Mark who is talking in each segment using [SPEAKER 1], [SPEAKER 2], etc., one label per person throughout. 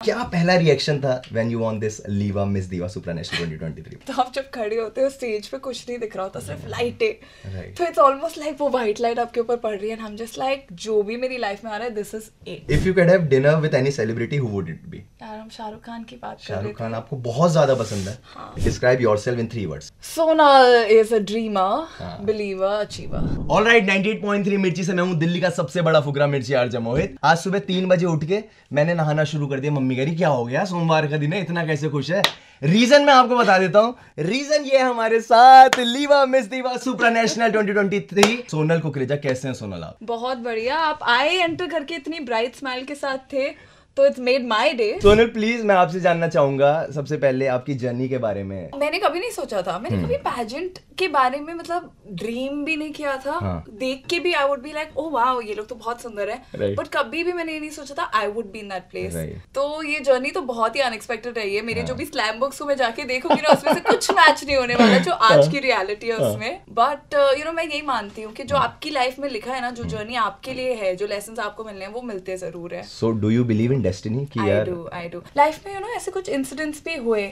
[SPEAKER 1] क्या पहला रिएक्शन था when you von this लीवा miss दीवा सुप्रानेशनल 2023?
[SPEAKER 2] तो आप जब खड़े होते हो स्टेज पे कुछ नहीं दिख रहा होता, सिर्फ लाइटें, तो इट्स ऑलमोस्ट लाइक वो व्हाइट लाइट आपके ऊपर पड़ रही है, and I am just like जो भी मेरी लाइफ में आ रहा है this is it.
[SPEAKER 1] If you can have dinner with any celebrity who would it be?
[SPEAKER 2] यार हम शाहरुख खान की बात कर रहे थे।
[SPEAKER 1] शाहरुख खान आपको बहुत ज्यादा पसंद है। Describe yourself in 3 words.
[SPEAKER 2] Sonal is a dreamer, believer, achiever.
[SPEAKER 1] Alright, 98.3 मिर्ची से मैं हूँ दिल्ली का सबसे बड़ा फुकरा मिर्ची आरजे मोहित। आज सुबह 3 बजे उठ के मैंने नहाना शुरू कर दिया। मम्मी कह रही क्या हो गया, सोमवार का दिन है, इतना कैसे खुश है? रीजन मैं आपको बता देता हूँ। रीजन ये है हमारे साथ लीवा मिस दीवा सुप्रानेशनल 2023 सोनल कुकरेजा। कैसे हैं सोनल आप?
[SPEAKER 2] बहुत बढ़िया। आप आए एंटर करके इतनी ब्राइट स्माइल के साथ थे तो it's made my day.
[SPEAKER 1] Sonal please मैं आपसे जानना चाहूंगा सबसे पहले आपकी जर्नी के बारे में।
[SPEAKER 2] मैंने कभी नहीं सोचा था, मैंने कभी पैजेंट के बारे में मतलब ड्रीम भी नहीं किया था। देख के भी I would be like oh wow ये लोग तो बहुत सुंदर है, बट कभी भी मैंने ये नहीं सोचा था I would be in that place. तो ये जर्नी तो बहुत ही अनएक्सपेक्टेड रही है। मेरे जो भी स्लैम बुक्स को मैं जाके देखूंगी ना उसमें से कुछ मैच नहीं होने वाला जो आज की रियलिटी है उसमें। बट यू नो मैं यही मानती हूँ कि जो आपकी लाइफ में लिखा है ना, जो जर्नी आपके लिए है, जो लेसन आपको मिलने हैं वो मिलते जरूर है।
[SPEAKER 1] So do you believe in destiny कि यार?
[SPEAKER 2] I do. लाइफ में यू नो ऐसे कुछ इंसिडेंट्स भी हुए।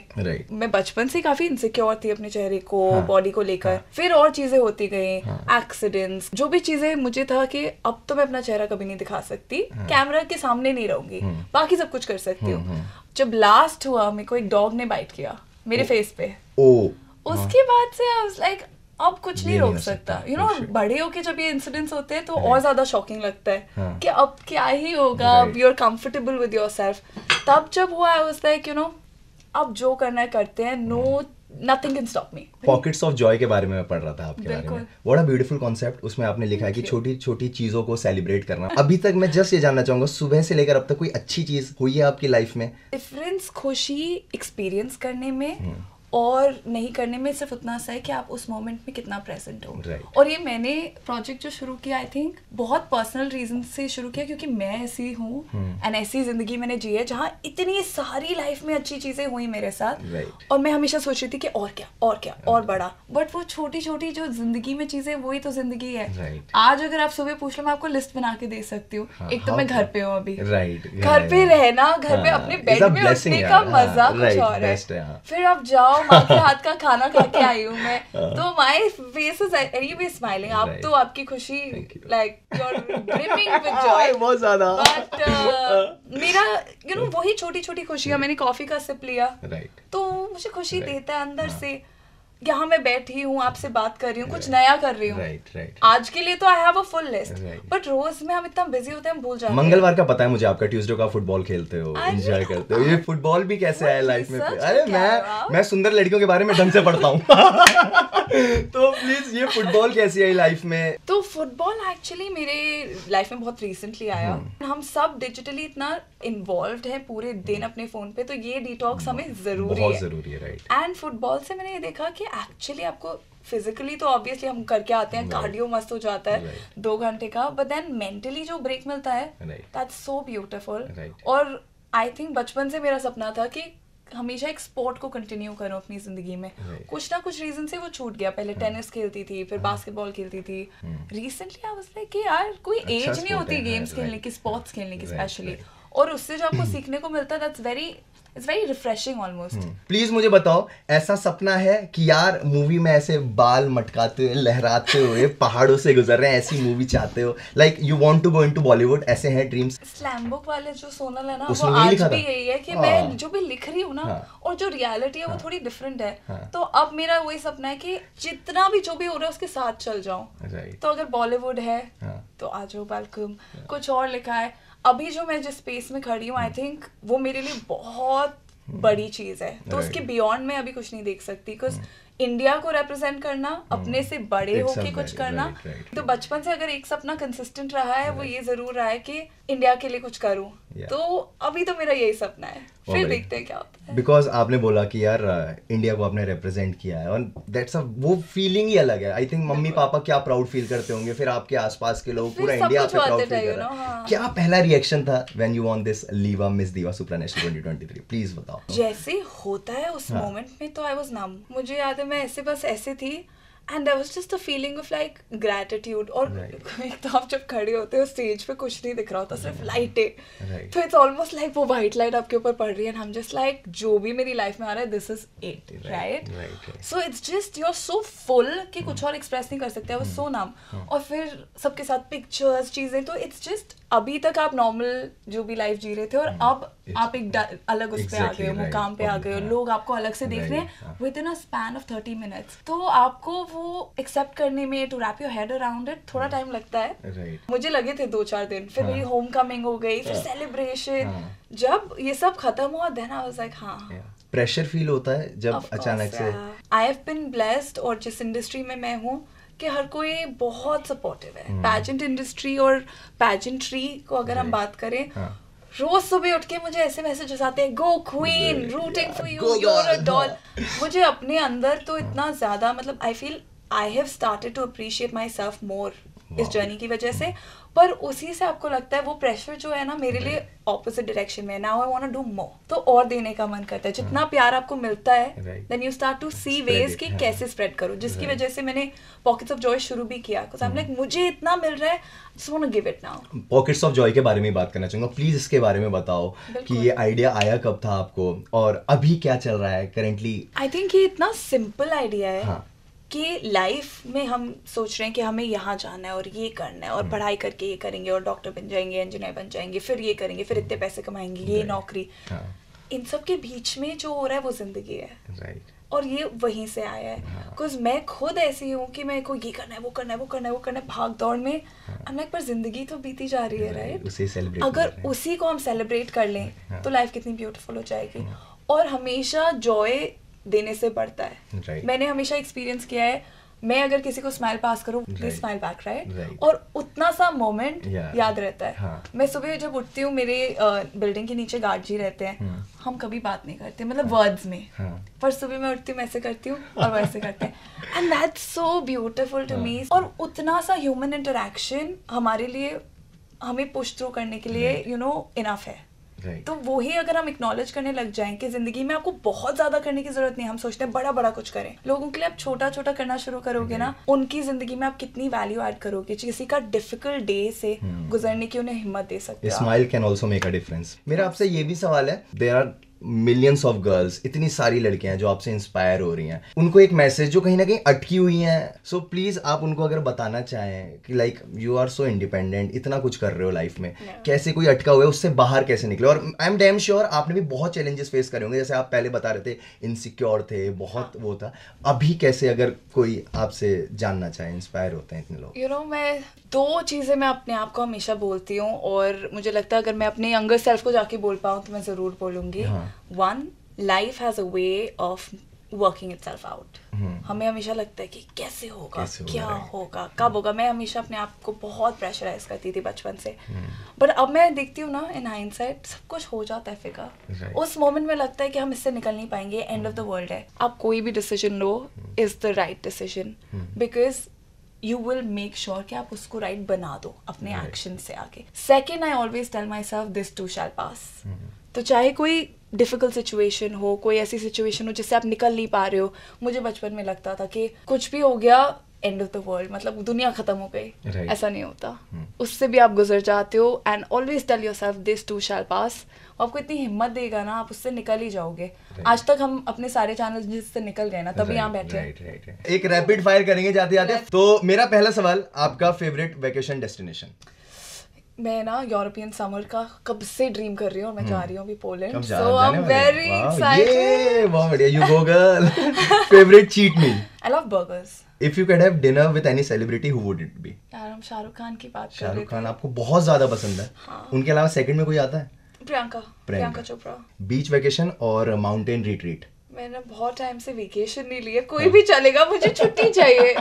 [SPEAKER 2] मैं बचपन से काफी इनसिक्योर थी अपने चेहरे को, बॉडी को लेकर। फिर और चीजें होती गई, एक्सीडेंट्स, जो भी चीजें मुझे था कि अब तो मैं अपना चेहरा कभी नहीं दिखा सकती, कैमरा के सामने नहीं रहूंगी, बाकी सब कुछ कर सकती हूँ। जब लास्ट हुआ मेरे को एक डॉग ने बाइट किया मेरे फेस पे, उसके बाद से आई वाज लाइक अब कुछ नहीं रोक सकता। यू नो बड़े होके जब ये इंसिडेंट्स होते हैं तो और ज्यादा शॉकिंग लगता है कि अब क्या ही होगा, अब you are comfortable with yourself. तब जब हुआ I was like you know अब जो करना है करते हैं, no nothing can stop me.
[SPEAKER 1] Pockets of joy के बारे में मैं पढ़ रहा था आपके बारे में। What a beautiful concept. उसमें आपने लिखा है कि छोटी छोटी चीजों को सेलिब्रेट करना। अभी तक मैं जस्ट ये जानना चाहूंगा सुबह से लेकर अब तक कोई अच्छी चीज हुई है आपकी लाइफ में?
[SPEAKER 2] डिफरेंस खुशी एक्सपीरियंस करने में और नहीं करने में सिर्फ उतना सा है कि आप उस मोमेंट में कितना प्रेजेंट हो। और ये मैंने प्रोजेक्ट जो शुरू किया आई थिंक बहुत पर्सनल रीजन से शुरू किया, क्योंकि मैं ऐसी हूँ एंड ऐसी जिंदगी मैंने जी है जहाँ इतनी सारी लाइफ में अच्छी चीजें हुई मेरे साथ। और मैं हमेशा सोच रही थी कि और क्या और क्या और बड़ा, बट वो छोटी छोटी जो जिंदगी में चीजें वही तो जिंदगी है। आज अगर आप सुबह पूछ लो मैं आपको लिस्ट बना के दे सकती हूँ। एक तो मैं घर पे हूँ अभी, घर पे रहना, घर पे अपने बेड में उठने का मजा कुछ और है। फिर आप जाओ माँ के हाथ का खाना खा के आई हूँ मैं, तो my face is anyway smiling. आप तो आपकी खुशी like you are brimming with joy
[SPEAKER 1] बहुत ज्यादा।
[SPEAKER 2] बट मेरा यू नो वही छोटी छोटी खुशियां, मैंने कॉफी का सिप लिया तो मुझे खुशी देता है अंदर से। यहाँ मैं बैठी हूँ आपसे बात कर रही हूँ, कुछ नया कर रही हूँ। आज के लिए तो I have a full list, but रोज में हम इतना बिजी होते हैं हम भूल जाते हैं।
[SPEAKER 1] मंगलवार का पता है मुझे आपका, ट्यूसडे का फुटबॉल खेलते हो, एंजॉय करते हो। ये फुटबॉल भी कैसे आया लाइफ में? अरे मैं सुंदर लड़कियों के बारे में ढंग से पढ़ता हूँ। तो प्लीज ये फुटबॉल कैसी आई लाइफ में?
[SPEAKER 2] तो फुटबॉल एक्चुअली मेरे लाइफ में बहुत रिसेंटली आया। हम सब डिजिटली इतना इन्वॉल्व्ड है पूरे दिन अपने फोन पे, तो ये डिटॉक्स हमें जरूरी है।
[SPEAKER 1] राइट।
[SPEAKER 2] एंड फुटबॉल से मैंने ये देखा कि एक्चुअली आपको फिजिकली तो ऑब्वियसली हम करके आते हैं, कार्डियो मस्त हो जाता है 2 घंटे का, बट देन मेंटली जो ब्रेक मिलता है दैट्स सो ब्यूटीफुल। और आई थिंक बचपन से मेरा सपना था कि हमेशा एक स्पोर्ट को कंटिन्यू करूं अपनी जिंदगी में। कुछ ना कुछ रीजन से वो छूट गया। पहले टेनिस खेलती थी, फिर बास्केटबॉल खेलती थी। रिसेंटली आई वाज लाइक कि यार कोई एज नहीं होती गेम्स खेलने की, स्पोर्ट्स खेलने की स्पेशली, और उससे जो आपको सीखने को मिलता है that's very it's very refreshing almost.
[SPEAKER 1] Please मुझे बताओ ऐसा सपना है कि यार मूवी में ऐसे बाल मटकाते हुए लहराते हुए पहाड़ों से गुजर रहे हैं, ऐसी मूवी चाहते हो? Like you want to go into Bollywood, ऐसे हैं ड्रीम्स?
[SPEAKER 2] स्लैम बुक वाले जो सोनल है ना, वो आज भी यही है कि मैं जो भी लिख रही हूँ ना और जो रियलिटी है वो थोड़ी डिफरेंट है। तो अब मेरा वही सपना है कि जितना भी जो भी हो रहा है उसके साथ चल जाऊं। तो अगर बॉलीवुड है तो आ जाओ, वेलकम। कुछ और लिखा है अभी जो मैं जिस स्पेस में खड़ी हूँ, आई थिंक वो मेरे लिए बहुत बड़ी चीज है। तो उसके बियॉन्ड मैं अभी कुछ नहीं देख सकती, बिकॉज इंडिया को रिप्रेजेंट करना, अपने से बड़े होके कुछ करना। तो बचपन से अगर एक सपना कंसिस्टेंट रहा है वो ये जरूर रहा है कि इंडिया के लिए कुछ करूं। तो अभी तो मेरा यही सपना है, फिर देखते हैं क्या होता है।
[SPEAKER 1] बिकॉज आपने बोला कि यार इंडिया को आपने रिप्रेजेंट किया है, और दैट्स वो फीलिंग ही अलग है। आई थिंक मम्मी पापा क्या प्राउड फील करते होंगे, फिर आपके आसपास के लोग, पूरा इंडिया आप पे प्राउड फील कर रहा है। क्या पहला रिएक्शन था when you von this लीवा miss दीवा सुप्रानेशनल 2023? प्लीज बताओ।
[SPEAKER 2] जैसे होता है उस मोमेंट में तो आई वाज नम। मुझे याद है मैं ऐसे बस ऐसे थी and there was just a feeling of like gratitude. और एक तो आप जब खड़े होते हो स्टेज पे कुछ नहीं दिख रहा होता, सिर्फ लाइटें, तो इट्स ऑलमोस्ट लाइक वो वाइट लाइट आपके ऊपर पड़ रही है, and I am just like जो भी मेरी लाइफ में आ रहा है this is it, right. So it's just you are so full कि कुछ और एक्सप्रेस नहीं कर सकते, वो सो नम. और फिर सबके साथ पिक्चर्स चीजें, तो इट्स जस्ट अभी तक आप नॉर्मल जो भी लाइफ जी रहे थे और अब आप एक अलग उस पे आ गए हो, मुकाम पे आ गए हो, लोग आपको अलग से देख रहे हैं within a span of 30 minutes. तो आपको वो एक्सेप्ट करने में, to wrap your head around it, थोड़ा टाइम लगता है. मुझे लगे थे 2-4 दिन, फिर मेरी होम कमिंग हो गई, फिर सेलिब्रेशन. जब ये सब खत्म हुआ देन आई वाज लाइक हाँ,
[SPEAKER 1] प्रेशर फील होता है जब अचानक से.
[SPEAKER 2] आई हैव बीन ब्लेस्ड, और जिस इंडस्ट्री में मैं हूँ कि हर कोई बहुत सपोर्टिव है. पैजेंट इंडस्ट्री और पैजेंट्री को अगर हम बात करें, रोज सुबह उठ के मुझे ऐसे मैसेजेस आते हैं, go queen, rooting for you, you are a doll. मुझे अपने अंदर तो इतना ज्यादा, मतलब I feel I have started to appreciate myself more इस जर्नी की वजह से. पर उसी से आपको लगता है वो प्रेशर जो है ना मेरे लिए ऑपोजिट डायरेक्शन में, now I want to do more, तो और देने का मन करता है. जितना प्यार आपको मिलता है then you start to see ways कि कैसे स्प्रेड करो, जिसकी वजह से मैंने पॉकेट्स ऑफ जॉय शुरू भी किया. बिकॉज़ आई एम लाइक मुझे इतना मिल रहा है, just want to give it now.
[SPEAKER 1] Pockets of joy के बारे में बात करना चाहूंगा, प्लीज इसके बारे में बताओ कि ये आइडिया आया कब था आपको और अभी क्या चल रहा है करेंटली.
[SPEAKER 2] आई थिंक ये इतना सिंपल आइडिया है कि लाइफ में हम सोच रहे हैं कि हमें यहाँ जाना है और ये करना है और पढ़ाई करके ये करेंगे और डॉक्टर बन जाएंगे, इंजीनियर बन जाएंगे, फिर ये करेंगे, फिर इतने पैसे कमाएंगे, ये नौकरी. इन सब के बीच में जो हो रहा है वो जिंदगी है, और ये वहीं से आया है. बिकॉज मैं खुद ऐसी हूँ कि मेरे को ये करना है, वो करना है, वो करना है, वो करना है, भाग दौड़ में. लाइक पर जिंदगी तो बीती जा रही है, राइट. अगर उसी को हम सेलिब्रेट कर लें तो लाइफ कितनी ब्यूटीफुल हो जाएगी. और हमेशा जॉय देने से बढ़ता है. मैंने हमेशा एक्सपीरियंस किया है, मैं अगर किसी को स्माइल पास करूं, प्लीज स्माइल बैक, राइट. और उतना सा मोमेंट याद रहता है. मैं सुबह जब उठती हूँ, मेरे बिल्डिंग के नीचे गार्ड जी रहते हैं, हम कभी बात नहीं करते, मतलब वर्ड्स में, पर सुबह मैं उठती हूँ, मैं ऐसे करती हूँ और वैसे करते हैं, and that's so beautiful to me. और उतना सा ह्यूमन इंटरेक्शन हमारे लिए, हमें पुश थ्रू करने के लिए यू नो इनफ है. तो वो ही अगर हम एक्नॉलेज करने लग जाएं कि जिंदगी में आपको बहुत ज्यादा करने की जरूरत नहीं है. हम सोचते हैं बड़ा बड़ा कुछ करें, लोगों के लिए आप छोटा छोटा करना शुरू करोगे ना, उनकी जिंदगी में आप कितनी वैल्यू ऐड करोगे. किसी का डिफिकल्ट डे से गुजरने की उन्हें हिम्मत दे सकते हो.
[SPEAKER 1] Smile can also make a difference. मेरा आपसे ये भी सवाल है, there are millions of girls, इतनी सारी लड़कियां हैं जो आपसे इंस्पायर हो रही हैं, उनको एक मैसेज जो कहीं ना कहीं अटकी हुई हैं, सो प्लीज आप उनको अगर बताना चाहें कि like you are so independent, इतना कुछ कर रहे हो लाइफ में, कैसे कोई अटका हुआ है उससे बाहर कैसे निकले. और आई एम डैम श्योर आपने भी बहुत चैलेंजेस फेस करे होंगे, जैसे आप पहले बता रहे थे इनसिक्योर थे, बहुत वो था. अभी कैसे, अगर कोई आपसे जानना चाहे, इंस्पायर होते हैं इतने लोग.
[SPEAKER 2] यू नो, मैं 2 चीजें मैं अपने आप को हमेशा बोलती हूँ, और मुझे लगता है अगर मैं अपने यंगर सेल्फ को जाके बोल पाऊँ तो मैं जरूर बोलूंगी. 1, life has a way of working itself out. हमें हमेशा लगता है कि कैसे होगा, क्या होगा, कब होगा. मैं हमेशा अपने आप को बहुत प्रेशराइज करती थी बचपन से, बट अब मैं देखती हूँ ना, इन हाइंडसाइट सब कुछ हो जाता है फिगर. उस मोमेंट में लगता है कि हम इससे निकल नहीं पाएंगे, एंड ऑफ द वर्ल्ड है. आप कोई भी decision low is the right decision, because you will make sure कि आप उसको right बना दो अपने एक्शन से आगे. Second, I always tell myself this too shall pass. तो चाहे कोई डिफिकल्ट सिचुएशन हो, कोई ऐसी सिचुएशन हो जिससे आप निकल नहीं पा रहे हो. मुझे बचपन में लगता था कि कुछ भी हो गया, एंड ऑफ द वर्ल्ड, मतलब दुनिया खत्म हो गई. ऐसा नहीं होता, उससे भी आप गुजर जाते हो. And always tell yourself this too shall pass. आपको इतनी हिम्मत देगा ना, आप उससे निकल ही जाओगे. आज तक हम अपने सारे चैनल जिससे निकल गए ना, तभी यहाँ बैठे.
[SPEAKER 1] एक रैपिड फायर करेंगे जाते जाते. तो मेरा पहला सवाल, आपका फेवरेट वेकेशन डेस्टिनेशन.
[SPEAKER 2] मैं ना यूरोपियन समर का कब से ड्रीम कर रही हूँ, और मैं जा रही हूँ अभी Poland. So I am very excited.
[SPEAKER 1] बहुत बढ़िया, you go girl. Favourite cheat meal.
[SPEAKER 2] I love burgers.
[SPEAKER 1] If you could have dinner with any celebrity, who would it be?
[SPEAKER 2] यार हम शाहरुख खान की बात कर रहे थे.
[SPEAKER 1] शाहरुख खान आपको बहुत ज्यादा पसंद है. उनके अलावा सेकंड में कोई आता है?
[SPEAKER 2] प्रियंका चोपड़ा.
[SPEAKER 1] बीच वेकेशन और माउंटेन रिट्रीट.
[SPEAKER 2] मैंने बहुत टाइम से वेकेशन नहीं लिया. कोई भी चलेगा, मुझे छुट्टी चाहिए.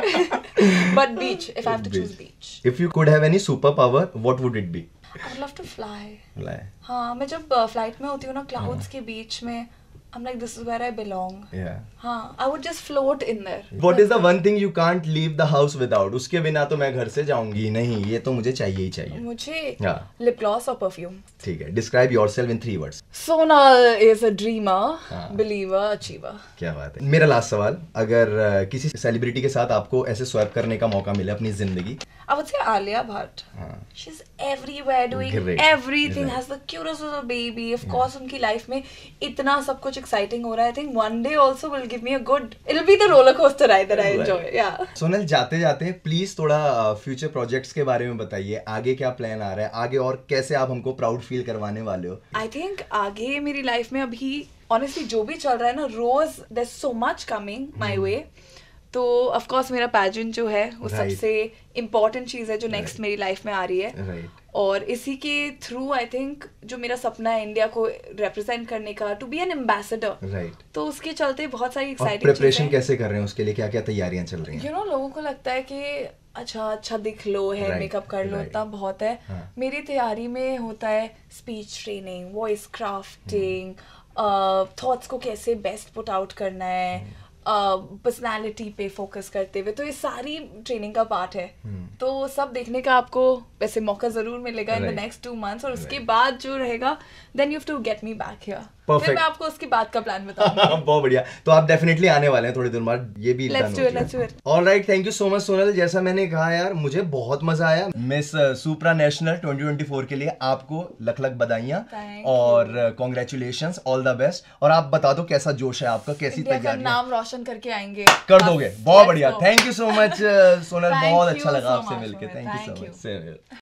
[SPEAKER 2] But beach, if I have to choose beach.
[SPEAKER 1] If you could have any superpower, what would it be?
[SPEAKER 2] I would love to fly.
[SPEAKER 1] Fly.
[SPEAKER 2] हाँ, मैं जब फ्लाइट में होती हूँ ना, क्लाउड्स के बीच में, I'm like, this is where I belong.
[SPEAKER 1] Yeah.
[SPEAKER 2] हाँ, I would just float in there.
[SPEAKER 1] What is the one thing you can't leave the house without? उसके बिना तो मैं घर से जाऊंगी ही नहीं, ये तो मुझे चाहिए ही चाहिए.
[SPEAKER 2] मुझे
[SPEAKER 1] हाँ.
[SPEAKER 2] lip gloss और perfume.
[SPEAKER 1] ठीक है. Describe yourself in 3 words.
[SPEAKER 2] Sonal is a dreamer,
[SPEAKER 1] हाँ.
[SPEAKER 2] believer, achiever.
[SPEAKER 1] क्या बात है. मेरा लास्ट सवाल, अगर किसी सेलिब्रिटी के साथ आपको ऐसे स्वैप करने का मौका मिले अपनी जिंदगी.
[SPEAKER 2] I would say Alia Bhatt.
[SPEAKER 1] हाँ.
[SPEAKER 2] She's everywhere doing
[SPEAKER 1] Great.
[SPEAKER 2] everything,
[SPEAKER 1] Right.
[SPEAKER 2] has the cutest little baby. Of course, उनकी लाइफ में इतना सब कुछ exciting हो रहा है. I think one day also will give me a good. It'll be the roller coaster ride that I enjoy. Yeah.
[SPEAKER 1] Sonal, जाते जाते प्लीज थोड़ा फ्यूचर प्रोजेक्ट्स के बारे में बताइए. आगे क्या प्लान आ रहा है, आगे और कैसे आप हमको प्राउड फील करवाने वाले हो?
[SPEAKER 2] I think आगे मेरी लाइफ में अभी honestly जो भी चल रहा है ना, रोज there's so much coming my way. तो ऑफ कोर्स मेरा पैजेंट जो है वो
[SPEAKER 1] Right.
[SPEAKER 2] सबसे इम्पोर्टेंट चीज है जो नेक्स्ट मेरी लाइफ में आ रही है.
[SPEAKER 1] Right.
[SPEAKER 2] और इसी के थ्रू आई थिंक जो मेरा सपना है इंडिया को रिप्रेजेंट करने का, to be an ambassador,
[SPEAKER 1] right.
[SPEAKER 2] तो उसके चलते बहुत सारी
[SPEAKER 1] और
[SPEAKER 2] एक्साइटिंग
[SPEAKER 1] प्रिपरेशन कैसे कर रहे हैं उसके लिए, क्या क्या तैयारियां चल रही हैं?
[SPEAKER 2] यू नो लोगों को लगता है कि अच्छा दिख लो, है
[SPEAKER 1] Right,
[SPEAKER 2] मेकअप कर लो,
[SPEAKER 1] right.
[SPEAKER 2] इतना बहुत है.
[SPEAKER 1] हाँ.
[SPEAKER 2] मेरी तैयारी में होता है speech training, voice crafting, thoughts को कैसे बेस्ट पुट आउट करना है, पर्सनालिटी पे फोकस करते हुए. तो ये सारी ट्रेनिंग का पार्ट है. तो सब देखने का आपको वैसे मौका जरूर मिलेगा in the
[SPEAKER 1] Right.
[SPEAKER 2] Next 2 months. और उसके
[SPEAKER 1] Right.
[SPEAKER 2] बाद जो रहेगा then you have to get me back here. फिर
[SPEAKER 1] Perfect.
[SPEAKER 2] मैं आपको उसके बाद का प्लान बताऊंगी.
[SPEAKER 1] बहुत बढ़िया. तो आप डेफिनेटली आने वाले हैं थोड़ी देर बाद, ये भी
[SPEAKER 2] Let's do it.
[SPEAKER 1] Alright, thank you so much Sonal. जैसा मैंने कहा यार, मुझे बहुत मजा आया. मिस सुप्रा नेशनल 2024 के लिए आपको लख लख बधाइयां
[SPEAKER 2] Thank
[SPEAKER 1] और कॉन्ग्रेचुलेशंस, ऑल द बेस्ट. और आप बता दो कैसा जोश है आपका, कैसी
[SPEAKER 2] इंडिया का
[SPEAKER 1] तैयारी
[SPEAKER 2] नाम रोशन करके आएंगे.
[SPEAKER 1] कर दोगे. बहुत
[SPEAKER 2] Let's
[SPEAKER 1] बढ़िया.
[SPEAKER 2] go.
[SPEAKER 1] Thank you so much Sonal,
[SPEAKER 2] Thank
[SPEAKER 1] बहुत
[SPEAKER 2] you
[SPEAKER 1] अच्छा लगा
[SPEAKER 2] so
[SPEAKER 1] आपसे
[SPEAKER 2] much,
[SPEAKER 1] मिलके.
[SPEAKER 2] Sumit.
[SPEAKER 1] Thank you
[SPEAKER 2] Thank
[SPEAKER 1] so
[SPEAKER 2] you.
[SPEAKER 1] Much.